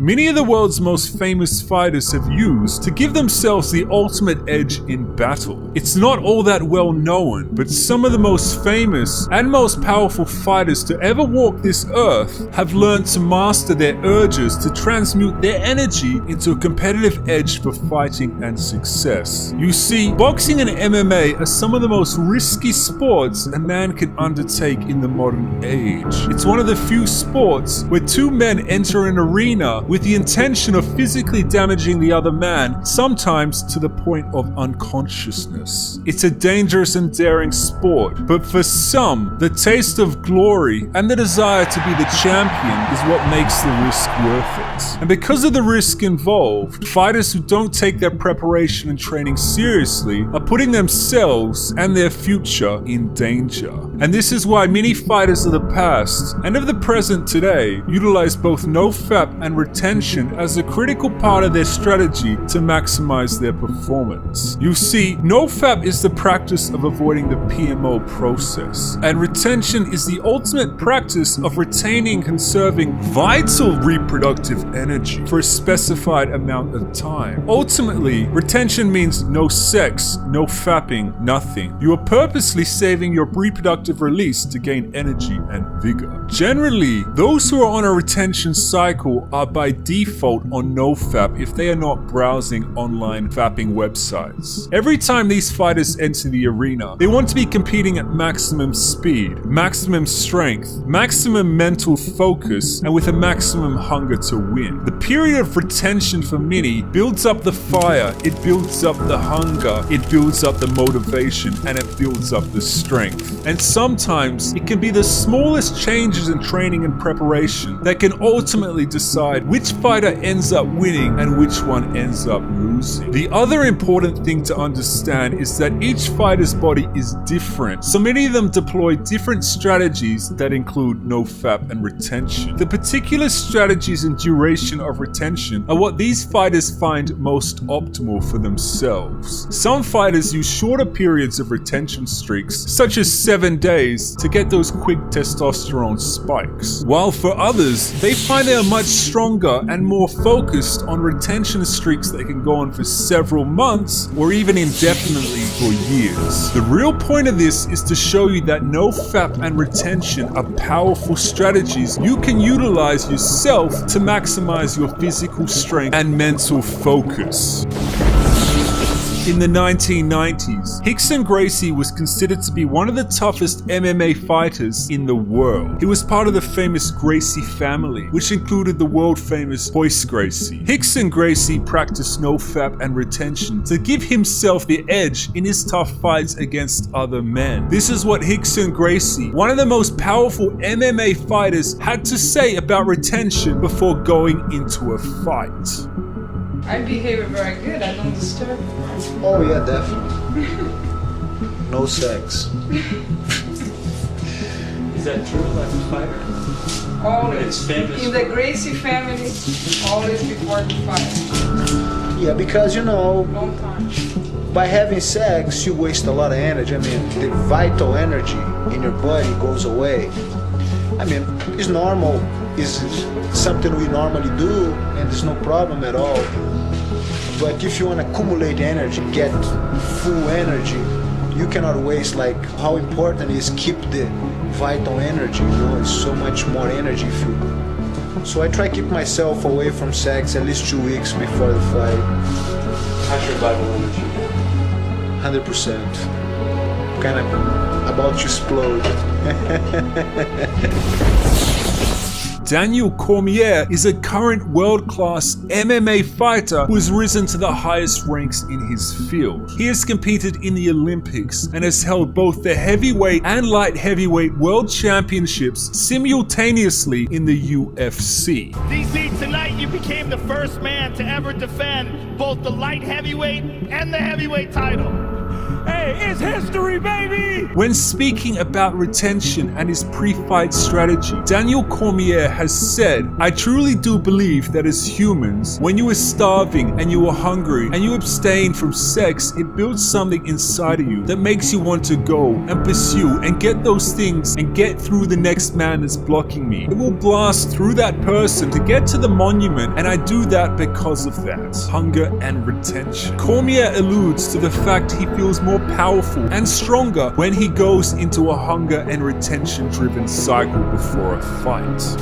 many of the world's most famous fighters have used to give themselves the ultimate edge in battle. It's not all that well known, but some of the most famous and most powerful fighters to ever walk this earth have learned to master their urges to transmute their energy into a competitive edge for fighting and success. You see, boxing and MMA are some of the most risky sports a man can undertake in the modern age. It's one of the few sports where two men enter an arena with the intention of physically damaging the other man, sometimes to the point of unconsciousness. It's a dangerous and daring sport, but for some, the taste of glory and the desire to be the champion is what makes the risk worth it. And because of the risk involved, fighters who don't take their preparation and training seriously are putting themselves and their future in danger. And this is why many fighters of the past and of the present today utilize both NoFap and retention as a critical part of their strategy to maximize their performance. You see, NoFap is the practice of avoiding the PMO process, and retention is the ultimate practice of retaining and conserving vital reproductive energy for a specified amount of time. Ultimately, retention means no sex, no fapping, nothing. You are purposely saving your reproductive release to gain energy and vigor. Generally, those who are on a retention cycle are by default on NoFap if they are not browsing online fapping websites. Every time these fighters enter the arena, they want to be competing at maximum speed, maximum strength, maximum mental focus, and with a maximum hunger to win. The period of retention for many builds up the fire, it builds up the hunger, it builds up the motivation, and it builds up the strength. And sometimes it can be the smallest changes in training and preparation that can ultimately decide which fighter ends up winning and which one ends up losing. The other important thing to understand is that each fighter's body is different, so many of them deploy different strategies that include NoFap and retention. The particular strategies and duration of retention are what these fighters find most optimal for themselves. Some fighters use shorter periods of retention streaks, such as 7 days, to get those quick testosterone spikes, while for others, they find they are much stronger and more focused on retention streaks that can go on for several months or even indefinitely for years. The real point of this is to show you that NoFap and retention are powerful strategies you can utilize yourself to maximize your physical strength and mental focus. In the 1990s, Rickson Gracie was considered to be one of the toughest MMA fighters in the world. He was part of the famous Gracie family, which included the world-famous Royce Gracie. Rickson Gracie practiced NoFap and retention to give himself the edge in his tough fights against other men. This is what Rickson Gracie, one of the most powerful MMA fighters, had to say about retention before going into a fight. I behave very good, I don't disturb you. Oh yeah, definitely. No sex. Is that true, like a fighter? Always. It's famous. In the Gracie family, always before the fight. Yeah, because you know, Long time. by having sex, you waste a lot of energy. I mean, the vital energy in your body goes away. I mean, it's normal. It's something we normally do, and there's no problem at all. But if you want to accumulate energy, get full energy, you cannot waste. Like, how important is keep the vital energy, you know, it's so much more energy if you. So I try to keep myself away from sex at least 2 weeks before the fight. How's your vital energy? 100%. Kind of about to explode. Daniel Cormier is a current world-class MMA fighter who has risen to the highest ranks in his field. He has competed in the Olympics and has held both the heavyweight and light heavyweight world championships simultaneously in the UFC. DC, tonight you became the first man to ever defend both the light heavyweight and the heavyweight title. Hey, it's history, baby! When speaking about retention and his pre-fight strategy, Daniel Cormier has said, "I truly do believe that as humans, when you are starving and you are hungry and you abstain from sex, it builds something inside of you that makes you want to go and pursue and get those things and get through the next man that's blocking me. It will blast through that person to get to the monument, and I do that because of that." Hunger and retention. Cormier alludes to the fact he feels more powerful and stronger when he goes into a hunger and retention driven cycle before a fight.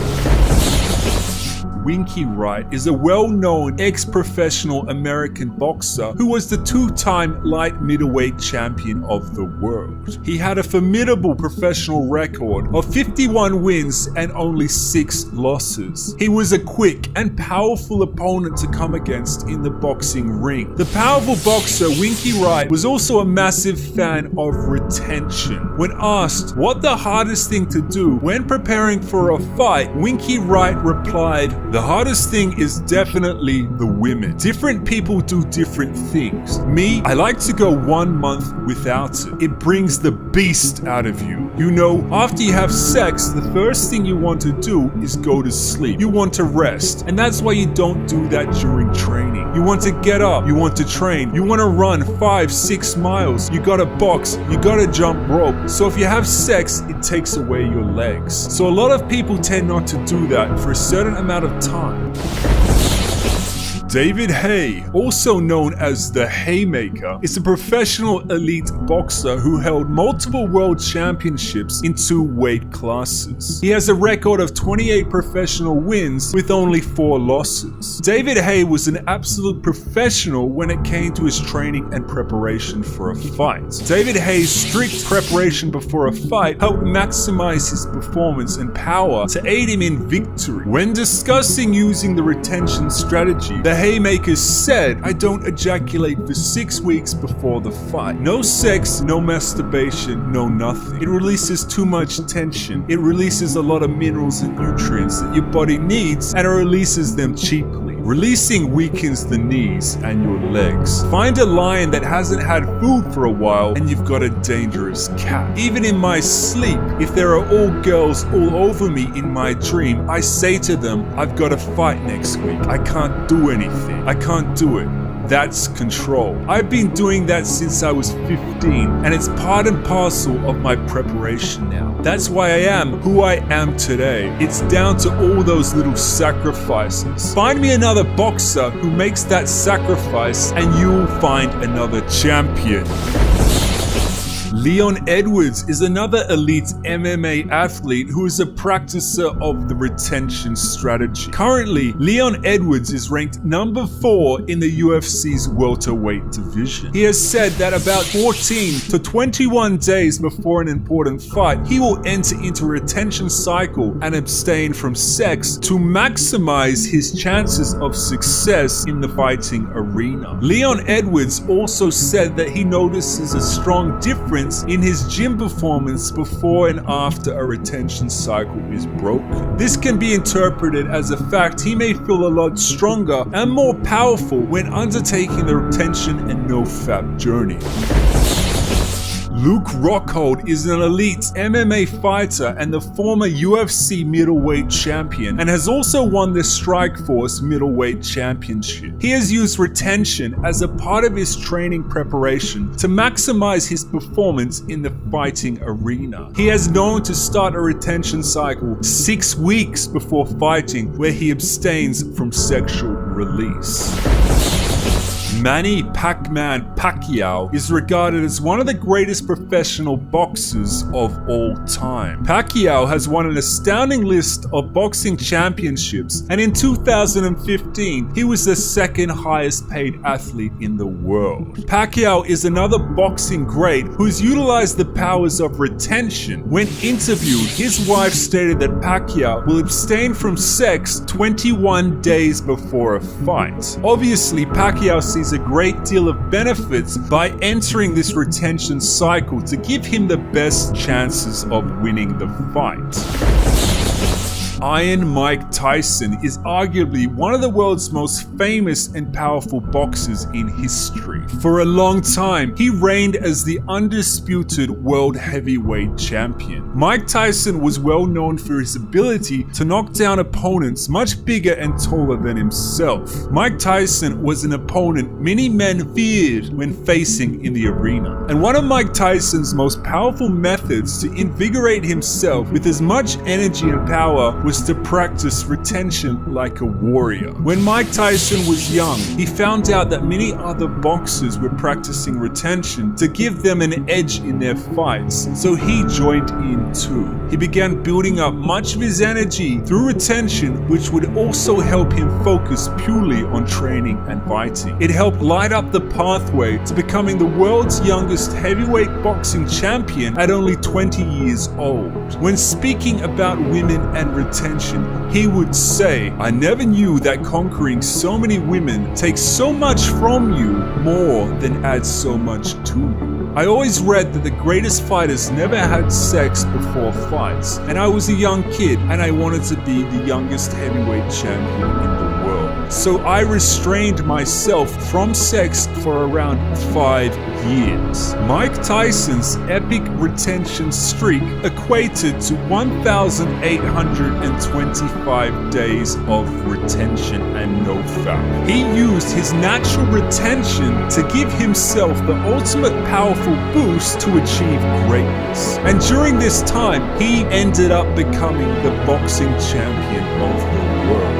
Winky Wright is a well-known ex-professional American boxer who was the two-time light middleweight champion of the world. He had a formidable professional record of 51 wins and only 6 losses. He was a quick and powerful opponent to come against in the boxing ring. The powerful boxer Winky Wright was also a massive fan of retention. When asked what the hardest thing to do when preparing for a fight, Winky Wright replied, "The hardest thing is definitely the women. Different people do different things. Me, I like to go 1 month without it. It brings the beast out of you. You know, after you have sex, the first thing you want to do is go to sleep. You want to rest. And that's why you don't do that during training. You want to get up. You want to train. You want to run 5-6 miles. You gotta box. You gotta jump rope. So if you have sex, it takes away your legs. So a lot of people tend not to do that for a certain amount of time." David Haye, also known as the Haymaker, is a professional elite boxer who held multiple world championships in 2 weight classes. He has a record of 28 professional wins with only 4 losses. David Haye was an absolute professional when it came to his training and preparation for a fight. David Haye's strict preparation before a fight helped maximize his performance and power to aid him in victory. When discussing using the retention strategy, the Haymaker said, "I don't ejaculate for 6 weeks before the fight. No sex, no masturbation, no nothing. It releases too much tension. It releases a lot of minerals and nutrients that your body needs, and it releases them cheaply. Releasing weakens the knees and your legs. Find a lion that hasn't had food for a while and you've got a dangerous cat. Even in my sleep, if there are all girls all over me in my dream, I say to them, I've got a fight next week. I can't do anything. I can't do it. That's control. I've been doing that since I was 15, and it's part and parcel of my preparation now. That's why I am who I am today. It's down to all those little sacrifices. Find me another boxer who makes that sacrifice, and you'll find another champion." Leon Edwards is another elite MMA athlete who is a practicer of the retention strategy. Currently, Leon Edwards is ranked number 4 in the UFC's welterweight division. He has said that about 14 to 21 days before an important fight, he will enter into a retention cycle and abstain from sex to maximize his chances of success in the fighting arena. Leon Edwards also said that he notices a strong difference in his gym performance before and after a retention cycle is broken. This can be interpreted as a fact he may feel a lot stronger and more powerful when undertaking the retention and no FAP journey. Luke Rockhold is an elite MMA fighter and the former UFC middleweight champion, and has also won the Strikeforce middleweight championship. He has used retention as a part of his training preparation to maximize his performance in the fighting arena. He has known to start a retention cycle 6 weeks before fighting, where he abstains from sexual release. Manny Pac-Man Pacquiao is regarded as one of the greatest professional boxers of all time. Pacquiao has won an astounding list of boxing championships, and in 2015, he was the second highest paid athlete in the world. Pacquiao is another boxing great who's utilized the powers of retention. When interviewed, his wife stated that Pacquiao will abstain from sex 21 days before a fight. Obviously, Pacquiao sees a great deal of benefits by entering this retention cycle to give him the best chances of winning the fight. Iron Mike Tyson is arguably one of the world's most famous and powerful boxers in history. For a long time, he reigned as the undisputed world heavyweight champion. Mike Tyson was well known for his ability to knock down opponents much bigger and taller than himself. Mike Tyson was an opponent many men feared when facing in the arena. And one of Mike Tyson's most powerful methods to invigorate himself with as much energy and power was to practice retention like a warrior. When Mike Tyson was young, he found out that many other boxers were practicing retention to give them an edge in their fights, so he joined in too. He began building up much of his energy through retention, which would also help him focus purely on training and fighting. It helped light up the pathway to becoming the world's youngest heavyweight boxing champion at only 20 years old. When speaking about women and retention, he would say, "I never knew that conquering so many women takes so much from you more than adds so much to you. I always read that the greatest fighters never had sex before fights, and I was a young kid and I wanted to be the youngest heavyweight champion in the world. So I restrained myself from sex for around 5 years." Mike Tyson's epic retention streak equated to 1,825 days of retention and no FAP. He used his natural retention to give himself the ultimate powerful boost to achieve greatness. And during this time, he ended up becoming the boxing champion of the world.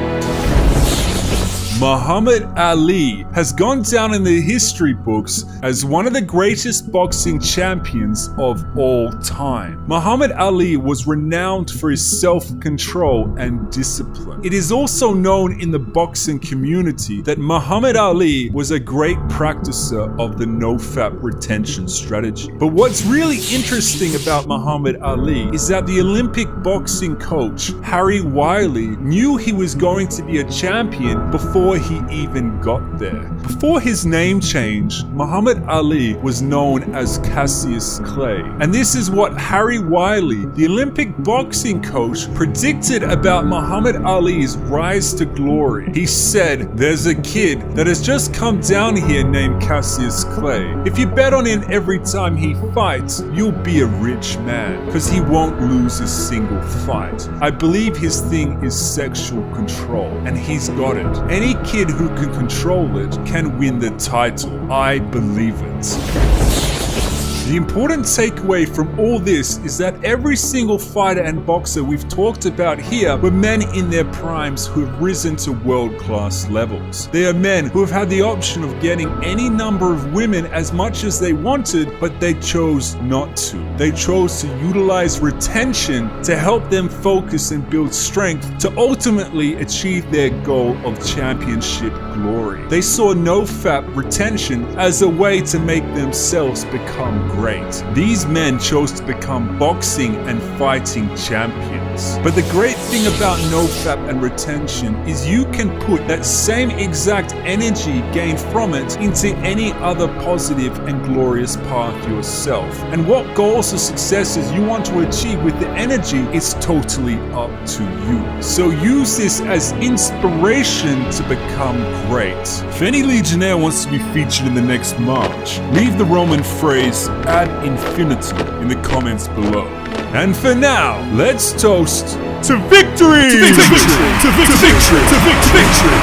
Muhammad Ali has gone down in the history books as one of the greatest boxing champions of all time. Muhammad Ali was renowned for his self-control and discipline. It is also known in the boxing community that Muhammad Ali was a great practicer of the no-FAP retention strategy. But what's really interesting about Muhammad Ali is that the Olympic boxing coach, Harry Wiley, knew he was going to be a champion before he even got there. Before his name change, Muhammad Ali was known as Cassius Clay. And this is what Harry Wiley, the Olympic boxing coach, predicted about Muhammad Ali's rise to glory. He said, "There's a kid that has just come down here named Cassius Clay. If you bet on him every time he fights, you'll be a rich man, because he won't lose a single fight. I believe his thing is sexual control, and he's got it. Any kid who can control it can win the title. I believe it." The important takeaway from all this is that every single fighter and boxer we've talked about here were men in their primes who have risen to world-class levels. They are men who have had the option of getting any number of women as much as they wanted, but they chose not to. They chose to utilize retention to help them focus and build strength to ultimately achieve their goal of championship glory. They saw no FAP retention as a way to make themselves become great. These men chose to become boxing and fighting champions. But the great thing about no FAP and retention is you can put that same exact energy gained from it into any other positive and glorious path yourself. And what goals or successes you want to achieve with the energy is totally up to you. So use this as inspiration to become great. If any Legionnaire wants to be featured in the next March, leave the Roman phrase ad infinitum in the comments below. And for now, let's toast to victory! To victory! To victory! To victory! To victory!